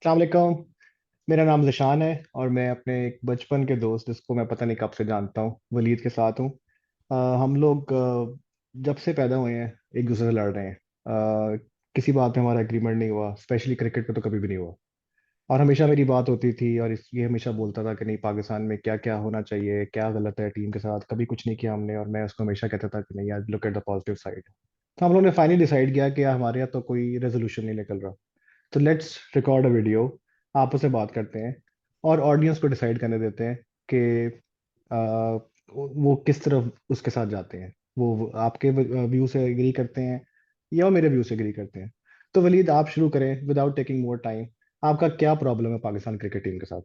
अस्सलाम वालेकुम। मेरा नाम ज़िशान है और मैं अपने एक बचपन के दोस्त जिसको मैं पता नहीं कब से जानता हूँ, वलीद के साथ हूँ। हम लोग जब से पैदा हुए हैं एक दूसरे से लड़ रहे हैं। किसी बात पे हमारा एग्रीमेंट नहीं हुआ, स्पेशली क्रिकेट पे तो कभी भी नहीं हुआ। और हमेशा मेरी बात होती थी और ये हमेशा बोलता था कि नहीं, पाकिस्तान में क्या क्या होना चाहिए, क्या गलत है टीम के साथ, कभी कुछ नहीं किया हमने। और मैं उसको हमेशा कहता था कि नहीं यार, look at the positive side. तो हम लोगों ने फाइनली डिसाइड किया कि यार हमारे यहाँ तो कोई रेजोल्यूशन नहीं निकल रहा, तो लेट्स रिकॉर्ड अ वीडियो, आपस में बात करते हैं और ऑडियंस को डिसाइड करने देते हैं कि आ, वो किस तरफ उसके साथ जाते हैं। वो आपके व्यू से एग्री करते हैं या वो मेरे व्यू से एग्री करते हैं। तो वलीद, आप शुरू करें विदाउट टेकिंग मोर टाइम। आपका क्या प्रॉब्लम है पाकिस्तान क्रिकेट टीम के साथ?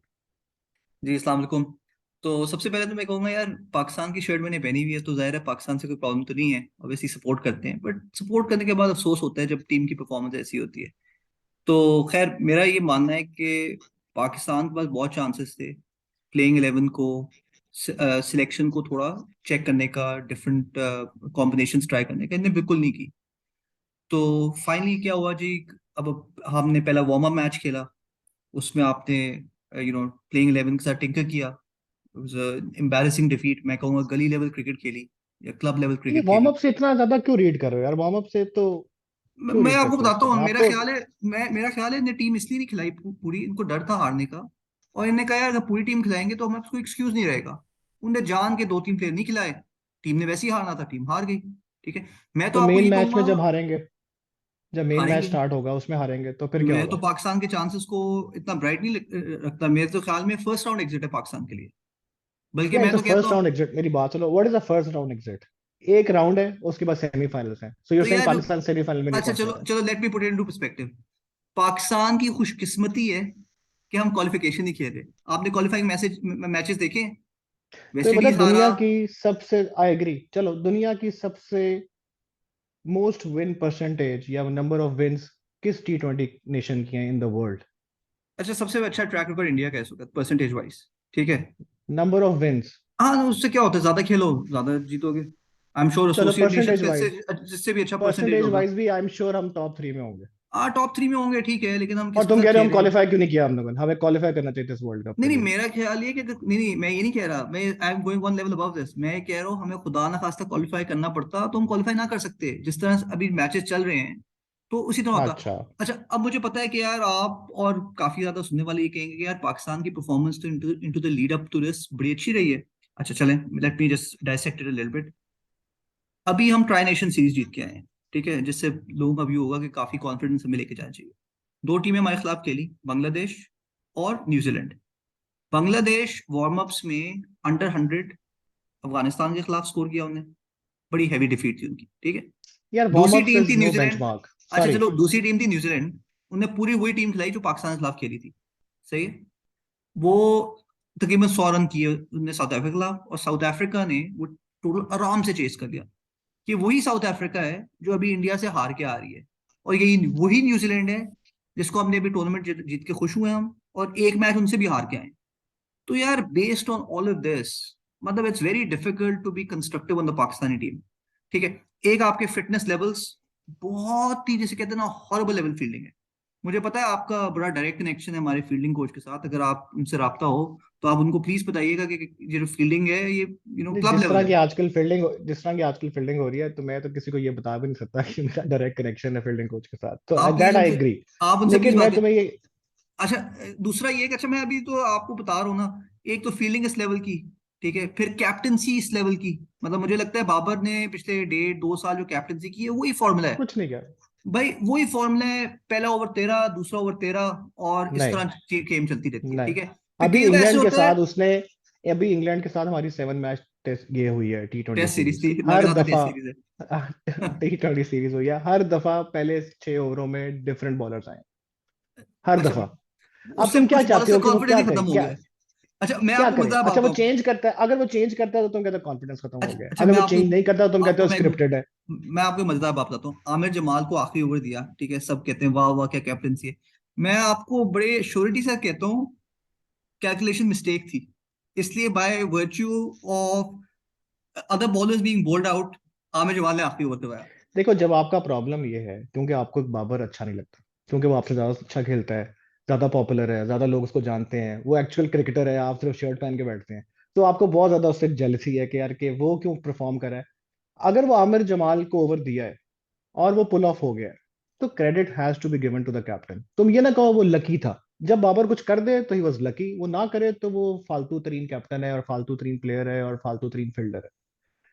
जी अस्सलाम वालेकुम। तो सबसे पहले तो मैं कहूँगा यार, पाकिस्तान की शर्ट मैंने पहनी हुई है तो जाहिर है पाकिस्तान से कोई प्रॉब्लम तो नहीं है। ऑब्वियसली सपोर्ट करते हैं, बट सपोर्ट करने के बाद अफसोस होता है जब टीम की परफॉर्मेंस ऐसी होती है। तो खैर, मेरा ये मानना है कि पाकिस्तान के पास बहुत चांसेस थे प्लेइंग 11 को, सिलेक्शन को थोड़ा चेक करने का, डिफरेंट कॉम्बिनेशंस ट्राई करने का, इन्हें बिल्कुल नहीं की। तो फाइनली क्या हुआ जी? अब हमने पहला वार्म अप मैच खेला, उसमें आपने प्लेइंग 11 के साथ टिंकर किया। It was embarrassing defeat. मैं कहूंगा गली लेवल क्रिकेट खेली या क्लब लेवल ये क्रिकेट वार्म खेली। अप से इतना ज्यादा क्यों रीड कर रहे हो यार? वार्म अप से तो क्यों मैं रीड आपको करते हो बताता इसको? हूँ, मैं मेरा आपको ख्याल है, मेरा ख्याल है इन्हें टीम इसलिए नहीं खिलाई पूरी, इनको डर था हारने का। और इन्हें कहा यार, अगर पूरी टीम खिलाएंगे तो हमारे पास कोई एक्सक्यूज नहीं रहेगा। उन्हें जान के दो तीन प्लेयर नहीं खिलाए। टीम ने वैसे ही हारना था, टीम हार गई। ठीक है। मैं तो तो आपको मेन ये मैच में कहूंगा, जब हारेंगे, जब मेन मैच हारेंगे। स्टार्ट होगा उसमें हारेंगे तो फिर क्या मैं तो होगा? पाकिस्तान के चांसेस को इतना ब्राइट नहीं रखता। मेरे तो ख्याल में फर्स्ट राउंड एग्जिट है पाकिस्तान के लिए। बल्कि नहीं, मैं तो तो कहता फर्स्ट हूँ, राउंड एग्जिट, मेरी बात सुनो, what is the first round exit? एक राउंड है, उसके बाद सेमीफाइनल्स हैं, सो यू तो आर सेइंग यार, पाकिस्तान सेमीफाइनल में नहीं अच्छा चलो पहुंचने का? चलो, let me put it into perspective. Pakistan की खुशकिस्मती है कि हम क्वालिफिकेशन नहीं खेल रहे। आपने क्वालिफाइंग मैचेस देखे हैं? तो ये वेस्ट बता, इंडीज हारा। दुनिया की सबसे, आई एग्री, चलो, दुनिया की सबसे मोस्ट विन परसेंटेज या नंबर ऑफ विंस किस T20 नेशन की हैं इन द वर्ल्ड? अच्छा, सबसे अच्छा ट्रैक रिकॉर्ड इंडिया का है इस वक्त परसेंटेज वाइज। ठीक है। Number of wins. हाँ, तो उससे क्या होता है, ज्यादा खेलो ज्यादा जीतोगे। आई एम श्योर चलो एसोसिएट नेशन परसेंटेज से वाइज, जिससे भी अच्छा परसेंटेज परसेंटेज होगा। वाइज भी आई एम श्योर हम टॉप 3 में होंगे। हाँ, टॉप 3 में होंगे, ठीक है, लेकिन हम और किसके तुम साथ कह रहे हो खेल हम रहे हैं? क्वालिफाई क्यों नहीं किया हम लोगों ने? हमें क्वालिफाई करना चाहिए था इस वर्ल्ड कप नहीं के नहीं, लिए। मेरा ख्याल ये कि नहीं नहीं, मैं ये नहीं कह रहा। मैं I am going one level above this. मैं ये कह रहा हूँ, हमें खुदा ना खास्ता क्वालिफाई करना पड़ता तो हम क्वालिफाई ना कर सकते जिस तरह से अभी मैचेस चल रहे हैं। तो उसी तरह होता। अच्छा। अच्छा, अब मुझे पता है कि यार आप और काफी ज्यादा सुनने वाले ये कहेंगे कि यार पाकिस्तान की परफॉर्मेंस तो into the lead up to this बड़ी अच्छी रही है। अच्छा चलें, let me just dissect it a little bit. अभी हम ट्राई नेशन सीरीज जीत के आए हैं, ठीक है, जिससे लोगों का व्यू होगा कि काफी कॉन्फिडेंस हमें लेके जाना चाहिए। दो टीमें हमारे खिलाफ खेली, बांग्लादेश और न्यूजीलैंड। बांग्लादेश वार्म अप्स में अंडर 100 अफगानिस्तान के खिलाफ स्कोर किया उन्हें। बड़ी हैवी डिफीट थी उनकी, ठीक है। यार वार्म दूसरी अप टीम इज थी नो न्यूजीलैंड। बेंचमार्क। अच्छा सॉरी। चलो, दूसरी टीम थी न्यूजीलैंड। उन्हें पूरी वही टीम खिलाई जो पाकिस्तान के खिलाफ खेली थी। सही है। वो तकरीबन 100 रन किए उनने साउथ अफ्रीका के खिलाफ, और साउथ अफ्रीका ने वो टोटल आराम से चेस कर लिया। कि वही साउथ अफ्रीका है जो अभी इंडिया से हार के आ रही है। और यही वही न्यूजीलैंड है जिसको हमने अभी टूर्नामेंट जीत के खुश हुए हम, और एक मैच उनसे भी हार के आए। तो यार, based on all of this, मतलब it's very difficult to be constructive on the Pakistani team. ठीक है। एक आपके फिटनेस लेवल्स बहुत ही, जैसे कहते हैं ना, हॉरिबल लेवल फील्डिंग है। मुझे पता है आपका बड़ा डायरेक्ट कनेक्शन है हमारे फील्डिंग कोच के साथ। अगर आप उनसे राब्ता हो तो आप उनको प्लीज बताइएगा कि ये जो फील्डिंग है ये नहीं, क्लब जिस लेवल तरह है। की आजकल फील्डिंग, जिस तरह की आजकल फील्डिंग हो रही है, तो मैं तो किसी को ये बता भी नहीं सकता कि मेरा डायरेक्ट कनेक्शन है फील्डिंग कोच के साथ, तो आप प्लीज दैट आई उनसे, एग्री। आप उनसे प्लीज लेकिन बात मैं करें। तुम्हें ये, अच्छा, दूसरा ये कि अच्छा, मैं अभी तो आपको बता रहा हूँ ना, एक तो फील्डिंग इस लेवल की, ठीक है, फिर कैप्टनसी इस लेवल की। मतलब मुझे लगता है बाबर ने पिछले 1.5 2 साल जो कैप्टनसी की है वही फॉर्मूला है। कुछ नहीं किया। भाई वही फॉर्मूला है, पहला ओवर 13, दूसरा ओवर 13, और इस नहीं, तरह गेम चलती रहती है, नहीं। ठीक है। फिर अभी कई दफा ऐसे इंग्लैंड के होता है। साथ उसने, अभी इंग्लैंड के साथ हमारी 7 मैच टेस्ट ये हुई है T20 टेस्ट सीरीज सीरीज, थी, हर लग रहा था टेस्ट दफा। सीरीज है। T20 सीरीज हुई है, हर दफा पहले 6 ओवरों में डिफरेंट बॉलर्स आए, हर अच्छा, दफा। अब उससे तुम क्या कुछ बॉलर चाहते से हो कि वो कॉन्फिडेंस क्या ही करे, खत्म हो क्या गया है। अच्छा, मैं क्या आपको करे? मजा अच्छा, वो बताता हूँ। चेंज करता है, अगर वो चेंज करता है तो तुम कहते हो कॉन्फिडेंस खत्म हो अच्छा गया, अच्छा, अगर मैं वो आपको चेंज नहीं करता तो तुम कहते आपको हो मैं स्क्रिप्टेड है। मैं आपको मजेदार बात बताता हूँ। आमिर जमाल को आखिरी ओवर दिया, ठीक है, सब कहते हैं वाह वाह क्या कैप्टनसी है। मैं आपको बड़े श्योरिटी से कहता हूँ, कैलकुलेशन मिस्टेक थी। इसलिए by virtue of other bowlers being bold out, Aamir Jamal ने आखिरी ओवर करवाया। देखो, जब आपका प्रॉब्लम ये है क्योंकि आपको बाबर अच्छा नहीं लगता, क्योंकि वो आपसे ज्यादा अच्छा खेलता है, ज्यादा पॉपुलर है, ज्यादा लोग उसको जानते हैं, वो एक्चुअल क्रिकेटर है, आप सिर्फ शर्ट पहन के बैठते हैं, तो आपको बहुत ज्यादा उससे जेलसी है कि यार कि वो क्यों परफॉर्म कर रहा है। अगर वो आमिर जमाल को ओवर दिया है और वो पुल ऑफ हो गया है, तो credit has to be given to the captain. तुम ये ना कहो वो लकी था, जब बाबर कुछ कर दे तो ही वॉज लकी, वो ना करे तो वो फालतू तरीन कैप्टन है और फालतू तरीन प्लेयर है और फालतू तरीन फील्डर है।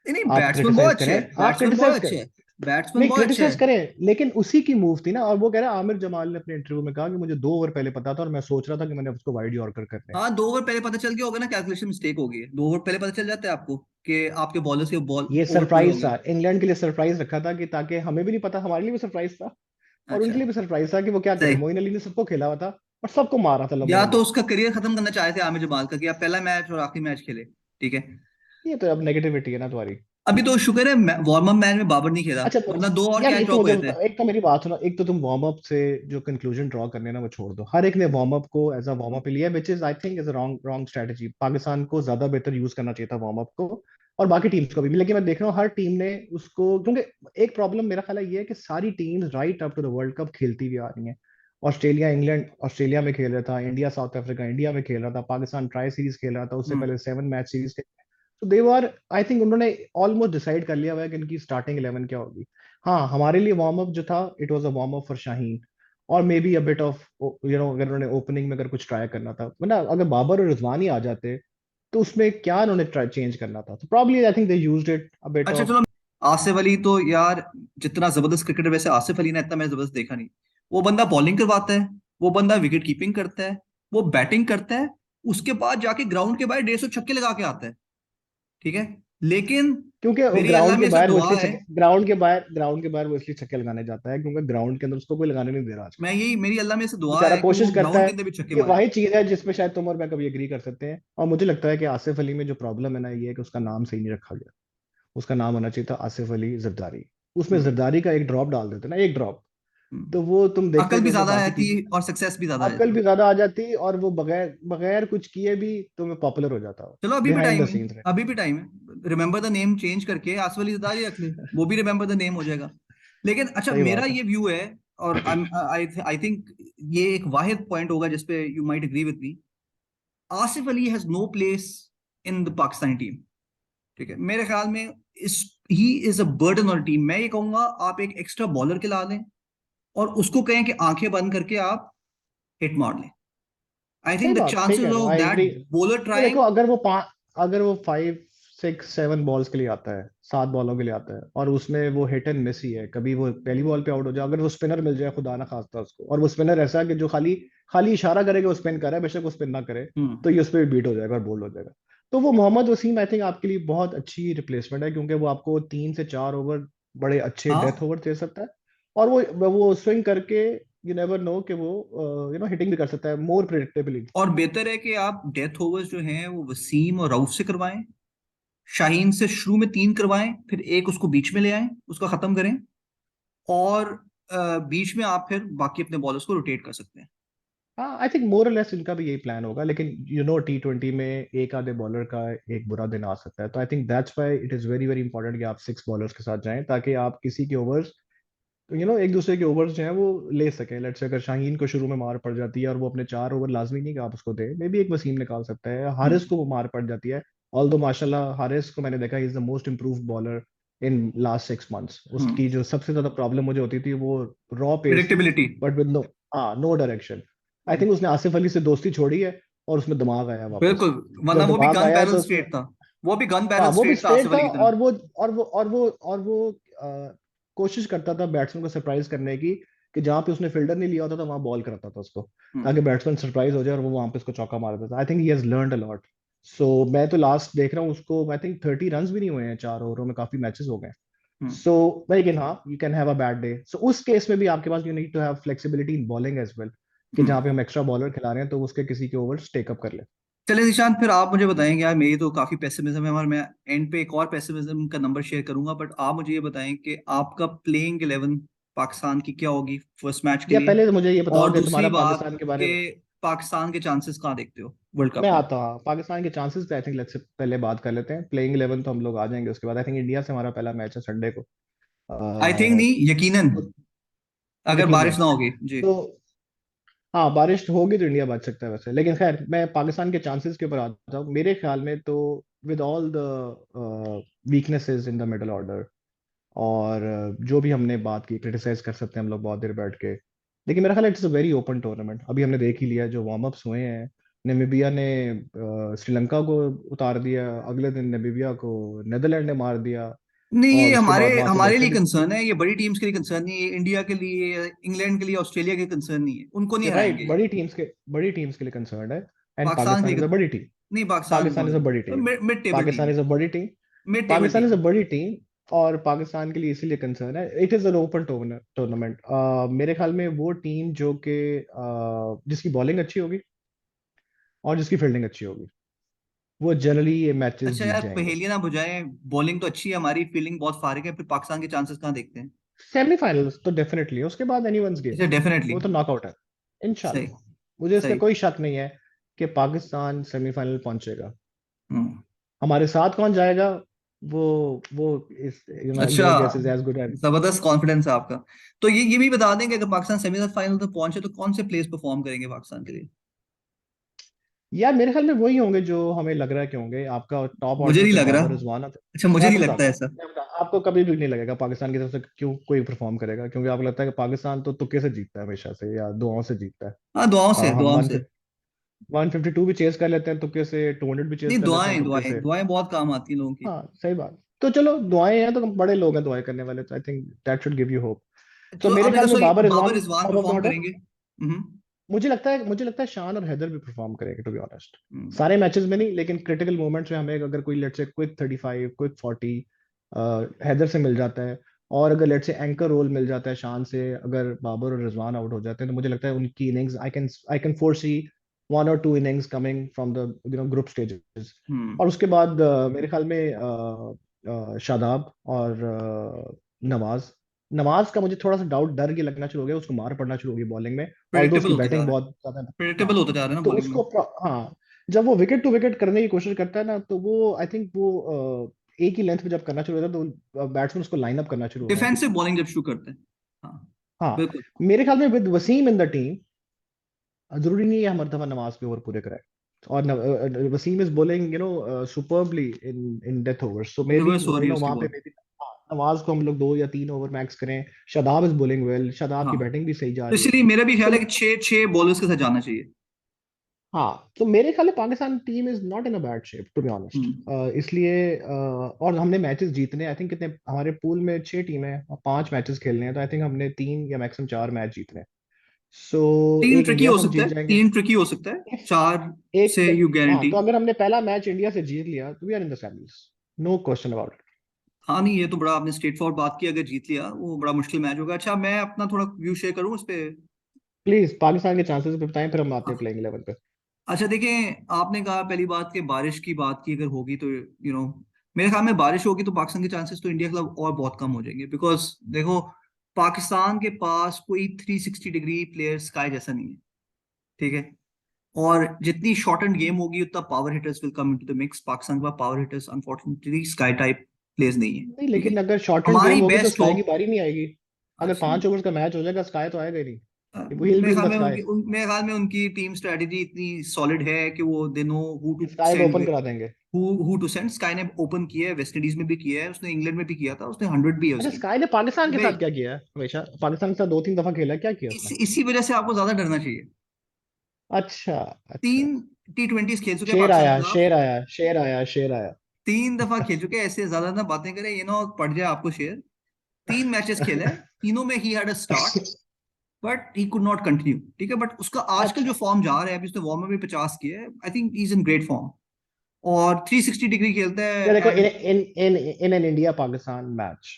नहीं नहीं, आप बैट्समैन बहुत क्रिटिसाइज अच्छे करें, है, आप बैट्समैन बहुत क्रिटिसाइज अच्छे करें, है, बैट्समैन नहीं बहुत अच्छे क्रिटिसाइज है। करें, लेकिन उसी की मूव थी ना। और वो कह रहा है आमिर जमाल ने अपने इंटरव्यू में कहा कि मुझे 2 ओवर पहले पता था और मैं सोच रहा था कि मैंने उसको वाइड यॉर्कर करने हैं। हाँ, 2 ओवर पहले पता चल गया होगा ना, कैलकुलेशन मिस्टेक हो गई है, 2 ओवर पहले पता चल जाता है आपको कि आपके बॉलर्स के बॉल ये ओवर पूरे सरप्राइज होंगे। था, इंग्लैंड के लिए सरप्राइज रखा था कि ताकि हमें भी नहीं पता, हमारे लिए भी सरप्राइज था और अच्छा, उनके लिए भी सरप्राइज था कि वो क्या करें। सही। मोइन अली ने सबको खेला हुआ था और सबको मारा था लंबे या तो लंबे। उसका करियर खत्म करना चाहते थे आमिर जमाल का, कि आप पहला मैच और आखिरी मैच खेले, ठीक है। ये तो अब नेगेटिविटी है ना तुम्हारी। अभी तो शुक्र है वार्म अप मैच में बाबर नहीं खेला, अच्छा वरना 2 और यार कैच एक तो ड्रॉप हो मुझे जाते बताओ, हैं। एक तो मेरी बात सुनो, एक तो तुम वार्म अप से जो कंक्लूजन ड्रॉ करने ना वो छोड़ दो। हर एक ने वार्म अप को एज अ वार्म अप लिया, which is I think is a wrong wrong strategy. Pakistan को ज्यादा बेहतर यूज करना चाहिए था वार्म अप को, और बाकी टीम्स को भी। लेकिन मैं देख रहा हूँ हर टीम ने उसको, क्योंकि एक प्रॉब्लम मेरा ख्याल है ये है कि सारी teams right up to the world cup खेलती हुई आ रही हैं। ऑस्ट्रेलिया इंग्लैंड ऑस्ट्रेलिया में खेल रहा था, इंडिया साउथ अफ्रीका इंडिया में खेल रहा था, पाकिस्तान ट्राई सीरीज खेल रहा था, उससे हम्म। पहले 7 मैच सीरीज। तो दे वर, आई थिंक उन्होंने ऑलमोस्ट डिसाइड कर लिया हुआ है कि इनकी स्टार्टिंग 11 क्या होगी। हाँ हमारे लिए वार्म अप जो था, it was a warm up for Shaheen, और maybe a bit of अगर उन्होंने ओपनिंग में अगर कुछ ट्राई करना था, वरना अगर बाबर और रिजवान ही आ जाते तो उसमें क्या उन्होंने ट्राई चेंज करना था। तो probably I think they used it a bit अच्छा ऑफ। चलो, आसिफ अली तो यार जितना जबरदस्त क्रिकेटर, वैसे आसिफ अली ने इतना मैं जबरदस्त देखा नहीं। वो बंदा बॉलिंग करवाता है, वो बंदा विकेट कीपिंग करता है, वो बैटिंग करता है, उसके बाद जाके ग्राउंड के बाहर 150 छक्के लगा के आता है, ठीक है। लेकिन क्योंकि वो मेरी अल्लाह ग्राउंड के में से बाहर वो दुआ इसलिए है, छक्के, ग्राउंड के बाहर वो इसलिए छक्के लगाने जाता है क्योंकि ग्राउंड के अंदर उसको कोई लगाने नहीं दे रहा आजकल। मैं यही, मेरी अल्लाह में से दुआ बेचारा है कि कोशिश वो करता ग्राउंड है। के अंदर भी छक्के ये मारे। वही चीज है जिसमें शायद तुम और मैं कभी एग्री कर सकते हैं। और मुझे लगता है कि आसिफ अली में जो प्रॉब्लम है ना, ये है कि उसका नाम सही नहीं रखा गया। उसका नाम होना चाहिए था आसिफ अली जरदारी। उसमें हम्म। जरदारी का एक ड्रॉप डाल देते ना, एक ड्रॉप, हम्म। तो वो तुम देखते अकल कि भी उसमें ज्यादा बाकी रहती टीम और सक्सेस भी ज्यादा अकल रहती। भी ज्यादा आ जाती और वो बगैर बगैर कुछ किए भी तुम्हें पॉपुलर हो जाता हो चलो, अभी भी बिहाइंड टाइम द है, सीन्स रहे। अभी भी टाइम है, रिमेंबर द नेम चेंज करके आसिफ अली जरदारी रख ले, वो भी रिमेंबर द नेम हो जाएगा। लेकिन अच्छा, सही मेरा बात है। ये व्यू है, और आई आई थिंक ये एक वाहिद पॉइंट होगा जिसपे you might agree with me. Asif Ali has no place in the Pakistani team, ठीक है, मेरे ख्याल में। इस he is a burden on team. मैं ये कहूंगा आप एक एक्स्ट्रा बॉलर के ला दें और उसको कहें कि आंखें बंद करके आप हिट मार लें। आई सही थिंक द बात, सही चांसेस कह रहे हो, of I that agree. Bowler ये देखो ट्राइंग। अगर वो 5 6 7 बॉल्स के लिए आता है, 7 बॉलों के लिए आता है, और उसमें वो हिट एंड मिस ही है, कभी वो पहली बॉल पे आउट हो जाए, अगर वो स्पिनर मिल जाए खुदा ना खास्ता उसको, और वो स्पिनर ऐसा है कि जो खाली खाली इशारा करेगा वो स्पिन कर रहा है, बेशक वो स्पिन ना करे, हम्म। तो ये उस पर भी बीट हो जाएगा और बोल्ड हो जाएगा। तो वो मोहम्मद वसीम आई थिंक आपके लिए बहुत अच्छी रिप्लेसमेंट है, क्योंकि वो आपको 3 से 4 ओवर बड़े अच्छे डेथ हाँ, ओवर दे सकता है। और वो स्विंग करके यू नेवर नो कि वो हिटिंग भी कर सकता है मोर प्रिडिक्टेबली। और बेहतर है कि आप डेथ ओवर्स जो हैं वो वसीम और रऊफ से करवाएं। शाहीन से शुरू में 3 करवाएं, फिर एक उसको बीच में ले आएं, उसका खत्म करें। और बीच में आप फिर बाकी अपने बॉलर्स को रोटेट कर सकते हैं। हाँ आई थिंक मोर लेस इनका भी यही प्लान होगा, लेकिन T20 में एक आधे बॉलर का एक बुरा दिन आ सकता है। तो I think that's why it is very very important कि आप 6 बॉलर्स के साथ जाएं, ताकि आप किसी के ओवर्स, एक दूसरे के ओवर्स जो है वो ले सकें। लेट्स से अगर शाहीन को शुरू में मार पड़ जाती है और वो अपने 4 ओवर, लाजमी नहीं कि आप उसको दे, मे बी एक वसीम निकाल सकता है, हारिस हम्म। को वो मार पड़ जाती है। ऑल्दो माशाल्लाह हारिस को मैंने देखा is the most improved bowler in last 6 months. Hmm. उसकी जो सबसे ज्यादा प्रॉब्लम मुझे होती थी वो रॉ पेस थी, predictability. But with no direction. I think उसने आसिफ अली से दोस्ती छोड़ी है और उसमें दिमाग आया वापस। बिल्कुल, वरना जब वो भी दिमाग गन आया बैरल तो उसने, स्ट्रेट था। वो भी गन हाँ बैरल वो भी स्ट्रेट था आसिफ स्ट्रेट था, अली की तरह। और वो कोशिश करता था बैट्समैन को सरप्राइज करने की, कि जहां पे उसने फील्डर नहीं लिया होता था वहां बॉल कराता था उसको, ताकि हम्म। बैट्समैन सरप्राइज हो जाए और वो वहां पे उसको चौका मार देता था। I think he has learned a lot. So मैं तो लास्ट देख रहा हूँ उसको, आई थिंक 30 रन भी नहीं हुए हैं 4 ओवरों में, काफी मैचेस हो गए। हम्म। सो लेकिन हाँ, you can have a bad day, so उस केस में भी आपके पास you need to have flexibility in bowling as well, कि जहाँ हम्म। पे हम एक्स्ट्रा बॉलर खिला रहे हैं तो उसके किसी के ओवर्स टेकअप कर ले। चलिए निशांत, फिर आप मुझे बताएंगे यार, मेरी तो काफी पेसिमिज्म है, और मैं एंड पे एक और पेसिमिज्म का नंबर शेयर करूंगा, बट आप मुझे ये बताएं कि आपका प्लेइंग 11 पाकिस्तान की क्या होगी फर्स्ट मैच के या लिए। पहले तो मुझे ये बताओ और कि दूसरी तुम्हारा बात पाकिस्तान के बारे कि में। पाकिस्तान के चांसेस कहाँ देखते हो वर्ल्ड कप मैं में। आता हूँ पाकिस्तान के चांसेस पे, आई थिंक लेट्स पहले बात कर लेते हैं प्लेइंग 11, तो हम लोग आ जाएंगे उसके बाद। आई थिंक इंडिया से हमारा पहला मैच है संडे को। आई थिंक नहीं, यकीनन, तो अगर बारिश यकीनन, ना होगी जी। तो हाँ, बारिश होगी तो इंडिया बच सकता है वैसे, लेकिन खैर मैं पाकिस्तान के चांसेस के ऊपर आता हूँ। मेरे ख्याल में तो with all the weaknesses in the middle order, और जो भी हमने बात की, क्रिटिसाइज कर सकते हैं हम लोग बहुत देर बैठ के, लेकिन मेरा ख्याल है it's a very open tournament. अभी हमने देख ही लिया जो वार्म अप्स हुए हैं। नामीबिया ने श्रीलंका को उतार दिया, अगले दिन नामीबिया को नीदरलैंड ने मार दिया, नहीं, ये और उसके हमारे बाद वहां से हमारे वेस्ट लिए इंडीज। कंसर्न है, ये बड़ी टीम्स के लिए कंसर्न नहीं है, इंडिया के लिए, इंग्लैंड के लिए, ऑस्ट्रेलिया के कंसर्न नहीं है, उनको नहीं राइट, हराएंगे ये। बड़ी टीम्स के लिए कंसर्न है। एंड पाकिस्तान के पाकिस्तान इज लिए अ बड़ी टीम। नहीं, पाकिस्तान पाकिस्तान इज अ बहुत बड़ी तो team. Mid table team Pakistan है, इज अ बड़ी team. Mid table Pakistan team is a है। बड़ी टीम, और पाकिस्तान के लिए इसीलिए कंसर्न है। It is an open tournament. मेरे ख्याल में वो टीम जो कि जिसकी बॉलिंग अच्छी होगी और जिसकी फील्डिंग अच्छी होगी, वो जनरली ये मैचेस अच्छा जीत यार, जाएंगे। पहेलियां ना बुझाएं, बॉलिंग तो अच्छी है हमारी, फील्डिंग बहुत फारिग है, फिर पाकिस्तान के चांसेस कहाँ देखते हैं? सेमीफाइनल्स तो डेफिनेटली, उसके बाद एनीवन्स गेम। अच्छा, डेफिनेटली। वो तो नॉकआउट है, सही। इंशाल्लाह। मुझे इसमें सही। कोई शक नहीं है कि पाकिस्तान सेमीफाइनल पहुंचेगा। हम्म। हमारे साथ कौन जाएगा, वो वो इस अच्छा, your guess is as good as. जबरदस्त कॉन्फिडेंस है आपका। तो ये भी बता देंगे, अगर पाकिस्तान सेमीफाइनल तक पहुंचे तो कौन से प्लेयर्स परफॉर्म करेंगे पाकिस्तान के लिए? यार मेरे ख्याल में वही होंगे जो हमें लग रहा है कि होंगे। आपका टॉप मुझे ऑर्डर नहीं पे लग रहा। बाबर रिजवान अच्छा, मुझे मैं नहीं आपको लगता बताता हूँ, ऐसा। आपको कभी भी नहीं लगेगा पाकिस्तान की तरफ से क्यों कोई परफॉर्म करेगा, क्योंकि आपको लगता है कि पाकिस्तान तो तुक्के से जीतता है हमेशा से, या दुआओं से जीतता है। हाँ, दुआओं से, हम दुआओं से। 152 भी चेस कर लेते हैं तुक्के से, 200 भी चेस नहीं, कर लेते हैं दुआएं तुक्के दुआएं से। दुआएं बहुत काम आती हैं लोगों की। हाँ सही बात। तो चलो दुआएं हैं तो बड़े लोग हैं दुआएं करने वाले, तो I think that should give you hope. तो तो मेरे आपने कहा ख्याल में sorry, Babar Babar Rizwan Rizwan top of the perform order. करेंगे। मुझे लगता है शान और हैदर भी परफॉर्म करेंगे, टू बी ऑनेस्ट। हम्म। सारे मैचेस में नहीं, लेकिन क्रिटिकल मोमेंट्स में हमें अगर कोई लेट से क्विक 35, क्विक 40 हैदर से मिल जाता है, और अगर लेट से एंकर रोल मिल जाता है शान से, अगर बाबर और रिजवान आउट हो जाते हैं, तो मुझे लगता है उनकी innings I can foresee 1 और 2 innings coming from the group stages. Hmm. और उसके बाद मेरे ख्याल में शादाब और नवाज। नवाज का मुझे थोड़ा सा डाउट, डर ये लगना शुरू हो गया, उसको मार पड़ना शुरू होगी बॉलिंग में। ऑल्दो प्रिडिक्टेबल उसकी होते जा बैटिंग रहे हैं। बहुत ज्यादा। प्रिडिक्टेबल हाँ, होते जा रहे हैं ना तो बॉलिंग में। उसको हाँ, जब वो विकेट टू विकेट करने की कोशिश करता है ना, तो वो आई थिंक वो एक ही लेंथ पे जब करना शुरू होता है तो बैट्समैन उसको लाइन अप करना शुरू हो रहे हैं। डिफेंसिव बॉलिंग जब शुरू करते हैं। हाँ। हाँ, बिल्कुल। मेरे ख्याल में with Waseem in the team, जरूरी नहीं है हर दफा नवाज पे ओवर पूरे कराए। और Waseem is bowling superbly in death overs, so maybe reverse हो रही है उसकी वहां पे बॉल। मे बी नवाज को हम लोग 2 या 3 ओवर मैक्स करें। Shadab is bowling well, Shadab हाँ, की बैटिंग भी सही जा तो रही है। इसलिए मेरा भी तो ख्याल है कि छह छह बॉलर्स के साथ जाना चाहिए। हाँ, तो मेरे ख्याल में Pakistan team is not in a bad shape, to be honest. Hmm. इसलिए और हमने मैचेस जीतने, आई थिंक कितने हमारे पूल में 6 टीमें हैं और 5 मैचेस खेलने हैं, तो आई थिंक हमने 3 या मैक्सिमम 4 मैच जीतने हैं। सो तीन एक ट्रिकी इंडिया हो से हम सकता जीत है, जाएंगे। तीन ट्रिकी हो सकता है, If चार एक से यू हाँ, गारंटी। तो अगर हमने पहला मैच इंडिया से जीत लिया तो we are in the semis, no question about it. हाँ, नहीं, ये तो बड़ा आपने स्ट्रेट फॉरवर्ड बात की, अगर जीत लिया वो बड़ा मुश्किल मैच होगा। अच्छा, मैं अपना थोड़ा व्यू शेयर करूँ इस पे? प्लीज पाकिस्तान के चांसेस भी बताएं, फिर हम आते हैं हाँ। प्लेइंग 11 पे। अच्छा, देखें, आपने कहा पहली बात कि बारिश की बात की, अगर होगी तो मेरे ख्याल में बारिश होगी तो पाकिस्तान के चांसेस तो इंडिया के खिलाफ और बहुत कम हो जाएंगे, बिकॉज देखो, पाकिस्तान के पास कोई 360 डिग्री प्लेयर स्काई जैसा नहीं है। ठीक है। और जितनी शॉर्ट एंड गेम होगी उतना power hitters will come into the mix. Pakistan के पास power hitters unfortunately sky type players नहीं है। नहीं, ठीक है। लेकिन अगर शॉर्ट एंड गेम हमारी होगी तो बेस्ट स्काई की टॉप। बारी नहीं आएगी। अगर अच्छा, 5 ओवर्स का मैच हो जाएगा, स्काई तो आएगा ही नहीं, वो हिल मेरे बी इन ख्याल द में स्काई। मेरे ख्याल में उनकी टीम स्ट्रेटेजी इतनी सॉलिड है कि वो they know who to Sky को सेंड, ओपन करा देंगे। Who to send. स्काई ने ओपन किया है, वेस्ट इंडीज में भी किया है उसने, इंग्लैंड में भी किया था उसने, 100 भी है अच्छा, उसकी। स्काई ने पाकिस्तान के वे साथ क्या किया है? हमेशा पाकिस्तान के साथ 2-3 दफा खेला है, क्या किया उसने? इसी वजह से आपको ज्यादा डरना चाहिए। अच्छा। अच्छा। 3 T20 खेल चुके हैं शेर पाकिस्तान के आया, खिलाफ। शेर आया, शेर आया, शेर आया। 3 दफा खेल चुके हैं, ऐसे ज्यादा ना बातें करें, पड़ जाए आपको शेर। 3 मैचेस खेला है, तीनों में he had a start, but he could not continue. ठीक है, बट उसका आजकल अच्छा। जो फॉर्म जा रहा है, अभी उसने वार्म अप में 50 किया है, I think is in great form. और 360 डिग्री खेलता या देखो, है in and in in in an India Pakistan match,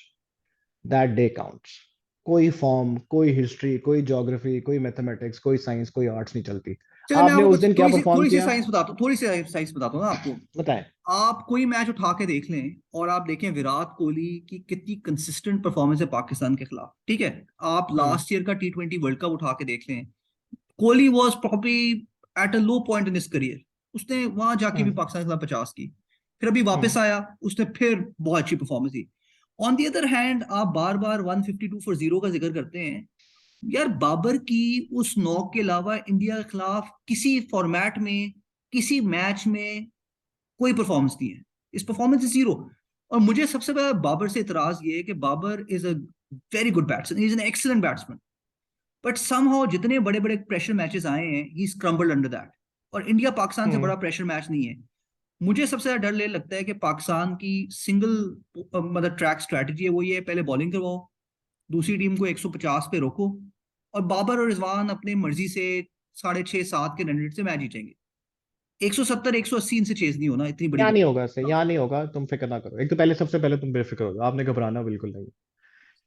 that day counts. कोई फॉर्म, कोई हिस्ट्री, कोई ज्योग्राफी, कोई मैथमेटिक्स, कोई साइंस, कोई आर्ट्स नहीं चलती। चलो, मैं आपने आपको उस कुछ दिन क्या परफॉर्म थोड़ी सी किया? साइंस बताता हूँ, थोड़ी सी साइंस बताता हूँ ना आपको। बताएं। आप कोई मैच उठा के देख लें और आप देखें विराट कोहली की कितनी कंसिस्टेंट परफॉर्मेंस है पाकिस्तान के खिलाफ। ठीक है। आप हम्म। लास्ट ईयर का T20 वर्ल्ड कप उठा के देख लें, Kohli was probably at a low point in his career. उसने वहां जाके भी हम्म। पाकिस्तान के खिलाफ 50 की, फिर अभी हम्म। वापस आया, उसने फिर बहुत अच्छी performance the. On the other hand, आप बार बार 152 फॉर जीरो का जिक्र करते हैं। यार बाबर की उस नॉक के अलावा इंडिया के खिलाफ किसी फॉर्मेट में, किसी मैच में कोई परफॉर्मेंस नहीं है। इस परफॉर्मेंस इज जीरो। और मुझे सबसे बड़ा बाबर से इतराज ये है कि Babar is a very good batsman, is an excellent batsman, but somehow जितने बड़े बड़े प्रेशर मैचेस आए हैं ही क्रम्बल्ड अंडर दैट। और इंडिया पाकिस्तान से हम्म। बड़ा प्रेशर मैच नहीं है। मुझे सबसे ज्यादा डर ये लगता है कि पाकिस्तान की सिंगल मतलब ट्रैक स्ट्रैटेजी है, वो ये है पहले बॉलिंग करवाओ, दूसरी टीम को 150 पे रोको, और बाबर और रिजवान अपनी मर्जी से 6.5 7 के रन रेट से मैच जीतेंगे। 170 180 इनसे चेज नहीं होना, इतनी बड़ी यहाँ बात। नहीं होगा ऐसे, यहाँ नहीं होगा, तुम फिक्र ना करो। एक तो पहले, सबसे पहले तुम बेफिक्र हो जाओ, आपने घबराना बिल्कुल नहीं।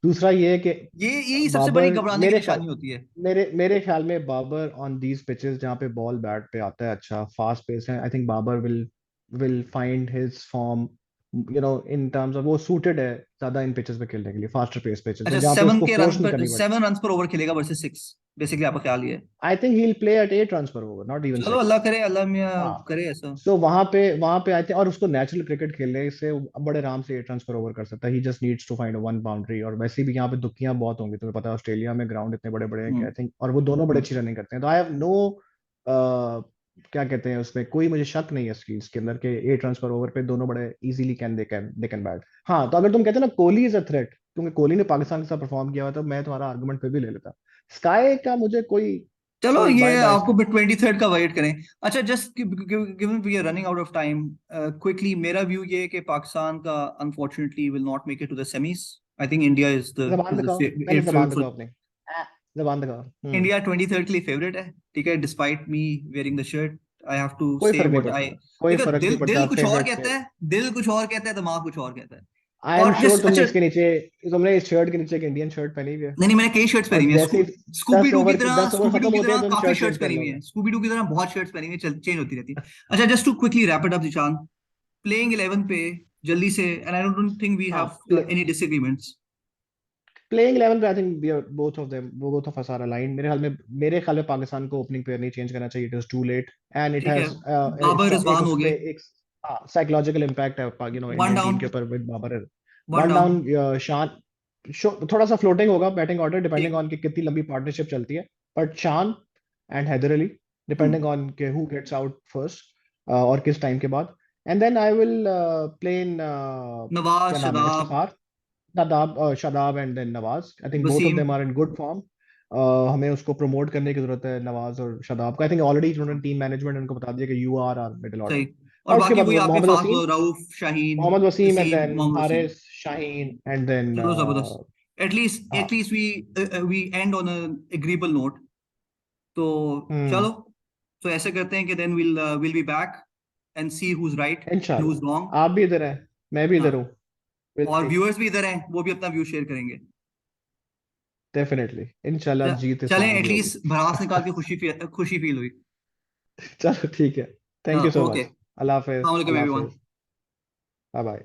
दूसरा ये है कि ये यही सबसे बड़ी बाबर, घबराने की मेरे ख्याल निशानी होती है। मेरे ख्याल में बाबर ऑन दीज पिचेस जहाँ पे बॉल बैट पे आता है, अच्छा फास्ट पेस है, I think Babar will find his form, in terms of वो सूटेड है ज्यादा इन पिचेस पे खेलने के लिए, फास्टर पेस पिचेस अच्छा, में जहाँ पे उसको फोर्स नहीं करनी पड़ती। 7 रन पर ओवर खेलेगा वर्सेस 6, बेसिकली आपका ख्याल ये है? I think he will play at 8 runs per over, not even चलो 6। अल्लाह करे, अल्लाह मियां हाँ। करे ऐसा। सो वहां पे आई थिंक, और उसको नेचुरल क्रिकेट खेलने से वो बड़े आराम से 8 runs per over कर सकता है। He just needs to find one boundary. और वैसे भी यहाँ पे दुखियां बहुत होंगी, तुम्हें पता है ऑस्ट्रेलिया में ग्राउंड इतने बड़े बड़े हैं कि हम्म। आई थिंक, और वो दोनों बड़े हम्म। अच्छी रनिंग करते हैं, तो आई हैव नो क्या कहते हैं उसमें, कोई मुझे शक नहीं है स्किल्स के अंदर के। 8 runs per over पे दोनों बड़े इजीली दे कैन बैट। हाँ, तो अगर तुम कहते हो ना कोहली इज अ थ्रेट, क्योंकि कोहली ने पाकिस्तान के साथ परफॉर्म किया हुआ, तो मैं तुम्हारा आर्गुमेंट फिर भी ले लेता। स्काई का मुझे कोई चलो कोई ये बाय बाय आपको 23rd का वेट करें। अच्छा, just given we are running out of time, quickly मेरा व्यू ये है कि पाकिस्तान का unfortunately will not make it to the semis. I think India जबान इज दिखाओ, पहले जबान फेवरेट। दिखाओ अपनी। जबान दिखाओ। इंडिया 23rd के लिए फेवरेट है, ठीक है, despite me wearing the shirt. I have to कोई से फर्क नहीं व्हाट आई। पड़ता, कोई देखो, फर्क दिल नहीं दिल पड़ता, कुछ और फेवरेट कहता फेवरेट। है, दिल कुछ और कहता है, दिमाग कुछ और कहता है। आई एम और श्योर जस्ट तुमने अच्छा, इसके नीचे, तुमने इस शर्ट के नीचे एक इंडियन शर्ट पहनी हुई है। नहीं नहीं, मैंने कई शर्ट्स पहनी और हुई है, जैसे ही स्कूबी डू की तरह, 10 ओवर खत्म होते हैं तुम काफी शर्ट शर्ट्स चेंज कर पहनी हुई लोगे। है, स्कूबी डू की तरह बहुत शर्ट्स पहनी हुई है, चेंज होती रहती है। अच्छा, just to quickly wrap it up Zeeshan, playing 11 पे जल्दी से, and I don't think we हाँ, हैव एनी डिसएग्रीमेंट्स। प्लेइंग 11 पे I think we are both of us are aligned. मेरे ख्याल में पाकिस्तान को ओपनिंग पेयर नहीं चेंज करना चाहिए, it is too late. And it ठीक है, हैज बाबर एक रिजवान हो उस गए, पे एक साइकोलॉजिकल इम्पैक्ट है वन इंडियन टीम डाउन, के ऊपर with Babar. One one down. Down, Shan, थोड़ा सा फ्लोटिंग होगा बैटिंग ऑर्डर, डिपेंडिंग ठीक। ऑन कि कितनी लंबी पार्टनरशिप चलती है। But Shan and Haider Ali, hmm. Depending on के हु गेट्स आउट फर्स्ट और किस टाइम के बाद। And then I will play in Nawaz, क्या नाम है, Shadab, Iftikhar, Shadab and then Nawaz. I think both of Waseem. Them are in good form. हमें उसको प्रमोट करने की जरूरत है, नवाज और शादाब को। आई थिंक ऑलरेडी उन्होंने टीम मैनेजमेंट उनको बता दिया कि you are are middle order. सही। और और उसके बाकी बाद वही आपके Mohammad fast Waseem, bowler Rauf, Shaheen, Mohammad Waseem and Naseem, then Mohammad Waseem. Haris, Shaheen and then चलो जबरदस्त। At least we end on a agreeable note. तो हम्म। चलो, तो ऐसे करते हैं कि then will be back and see who is right and who is wrong. इंशाल्लाह, आप भी इधर हैं, मैं भी हाँ, इधर हूँ। विल और सी। व्यूअर्स भी इधर हैं, वो भी अपना व्यू शेयर करेंगे। डेफिनेटली, इंशाल्लाह जीत चलें, इस्लाम की होगी। एटलीस्ट भड़ास निकाल के खुशी फील हुई। चलो ठीक है। थैंक हाँ, यू सो ओके। मच। अल्लाह हाफिज, अस्सलाम वालेकुम अल्लाह एवरीवन। हाफिज। Bye bye.